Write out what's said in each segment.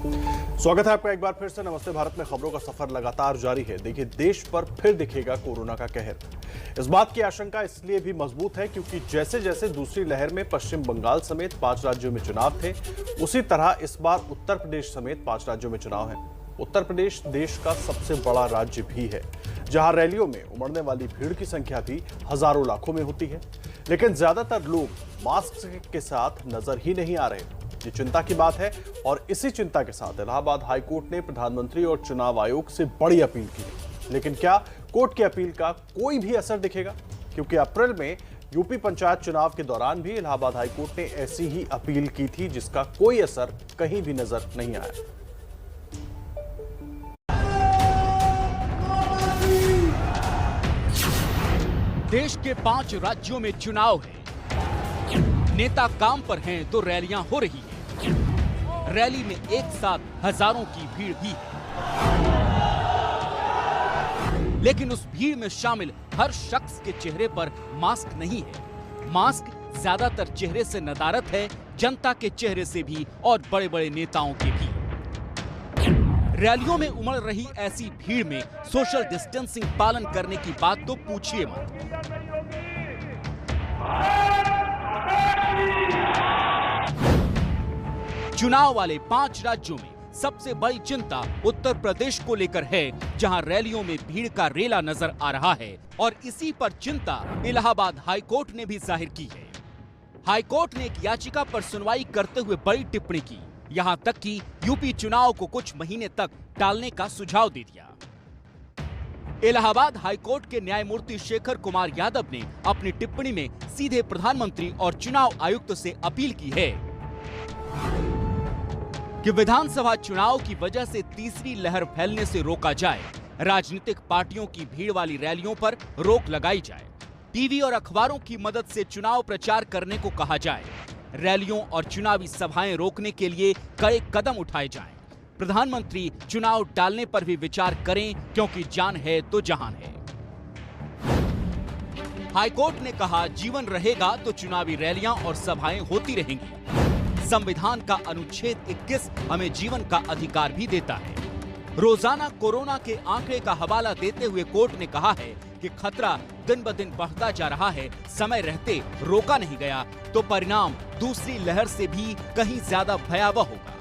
स्वागत है आपका एक बार फिर से। नमस्ते भारत में खबरों का सफर लगातार जारी है। देखिए, देश पर फिर दिखेगा कोरोना का कहर। इस बात की आशंका इसलिए भी मजबूत है क्योंकि जैसे जैसे दूसरी लहर में पश्चिम बंगाल समेत 5 राज्यों में चुनाव थे, उसी तरह इस बार उत्तर प्रदेश समेत 5 राज्यों में चुनाव है। उत्तर प्रदेश देश का सबसे बड़ा राज्य भी है, जहां रैलियों में उमड़ने वाली भीड़ की संख्या भी हजारों लाखों में होती है, लेकिन ज्यादातर लोग मास्क के साथ नजर ही नहीं आ रहे। ये चिंता की बात है और इसी चिंता के साथ इलाहाबाद हाईकोर्ट ने प्रधानमंत्री और चुनाव आयोग से बड़ी अपील की। लेकिन क्या कोर्ट की अपील का कोई भी असर दिखेगा? क्योंकि अप्रैल में यूपी पंचायत चुनाव के दौरान भी इलाहाबाद हाईकोर्ट ने ऐसी ही अपील की थी, जिसका कोई असर कहीं भी नजर नहीं आया। देश के 5 राज्यों में चुनाव है। नेता काम पर हैं तो रैलियां हो रही हैं। रैली में एक साथ हजारों की भीड़ भी है, लेकिन उस भीड़ में शामिल हर शख्स के चेहरे पर मास्क नहीं है। मास्क ज्यादातर चेहरे से नदारत है, जनता के चेहरे से भी और बड़े बड़े नेताओं के भी। रैलियों में उमड़ रही ऐसी भीड़ में सोशल डिस्टेंसिंग पालन करने की बात तो पूछिए मत। चुनाव वाले 5 राज्यों में सबसे बड़ी चिंता उत्तर प्रदेश को लेकर है, जहां रैलियों में भीड़ का रेला नजर आ रहा है और इसी पर चिंता इलाहाबाद हाईकोर्ट ने भी जाहिर की है। हाईकोर्ट ने एक याचिका पर सुनवाई करते हुए बड़ी टिप्पणी की, यहां तक कि यूपी चुनाव को कुछ महीने तक टालने का सुझाव दे दिया। इलाहाबाद हाईकोर्ट के न्यायमूर्ति शेखर कुमार यादव ने अपनी टिप्पणी में सीधे प्रधानमंत्री और चुनाव आयुक्त से अपील की है कि विधानसभा चुनाव की वजह से तीसरी लहर फैलने से रोका जाए, राजनीतिक पार्टियों की भीड़ वाली रैलियों पर रोक लगाई जाए, टीवी और अखबारों की मदद से चुनाव प्रचार करने को कहा जाए, रैलियों और चुनावी सभाएं रोकने के लिए कई कदम उठाए जाएं, प्रधानमंत्री चुनाव टालने पर भी विचार करें क्योंकि जान है तो जहान है। हाईकोर्ट ने कहा, जीवन रहेगा तो चुनावी रैलियां और सभाएं होती रहेंगी। संविधान का अनुच्छेद 21 हमें जीवन का अधिकार भी देता है। रोजाना कोरोना के आंकड़े का हवाला देते हुए कोर्ट ने कहा है कि खतरा दिन ब दिन बढ़ता जा रहा है, समय रहते रोका नहीं गया तो परिणाम दूसरी लहर से भी कहीं ज्यादा भयावह होगा।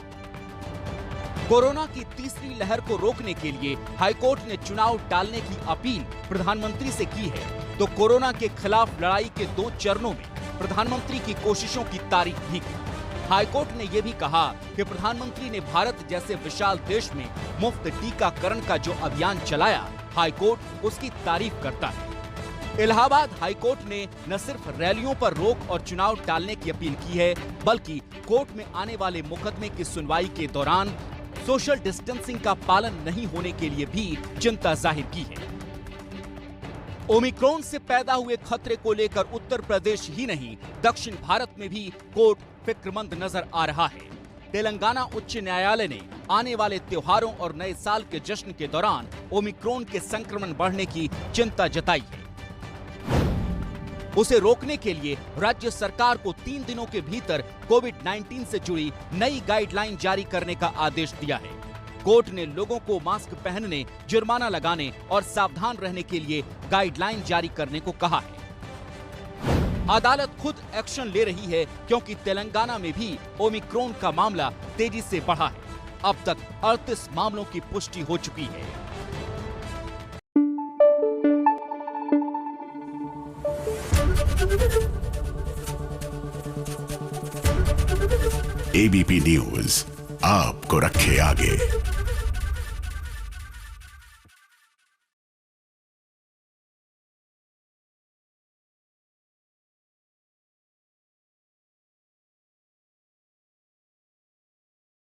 कोरोना की तीसरी लहर को रोकने के लिए हाईकोर्ट ने चुनाव टालने की अपील प्रधानमंत्री से की है, तो कोरोना के खिलाफ लड़ाई के 2 चरणों में प्रधानमंत्री की कोशिशों की तारीफ भी की। हाईकोर्ट ने यह भी कहा कि प्रधानमंत्री ने भारत जैसे विशाल देश में मुफ्त टीकाकरण का जो अभियान चलाया, हाईकोर्ट उसकी तारीफ करता है। इलाहाबाद हाईकोर्ट ने न सिर्फ रैलियों पर रोक और चुनाव टालने की अपील की है, बल्कि कोर्ट में आने वाले मुकदमे की सुनवाई के दौरान सोशल डिस्टेंसिंग का पालन नहीं होने के लिए भी चिंता जाहिर की है। ओमिक्रॉन से पैदा हुए खतरे को लेकर उत्तर प्रदेश ही नहीं, दक्षिण भारत में भी कोर्ट फिक्रमंद नजर आ रहा है। तेलंगाना उच्च न्यायालय ने आने वाले त्योहारों और नए साल के जश्न के दौरान ओमिक्रॉन के संक्रमण बढ़ने की चिंता जताई है। उसे रोकने के लिए राज्य सरकार को 3 दिनों के भीतर कोविड-19 से जुड़ी नई गाइडलाइन जारी करने का आदेश दिया है। कोर्ट ने लोगों को मास्क पहनने, जुर्माना लगाने और सावधान रहने के लिए गाइडलाइन जारी करने को कहा है। अदालत खुद एक्शन ले रही है क्योंकि तेलंगाना में भी ओमिक्रॉन का मामला तेजी से बढ़ा है। अब तक 38 मामलों की पुष्टि हो चुकी है। एबीपी न्यूज आपको रखे आगे।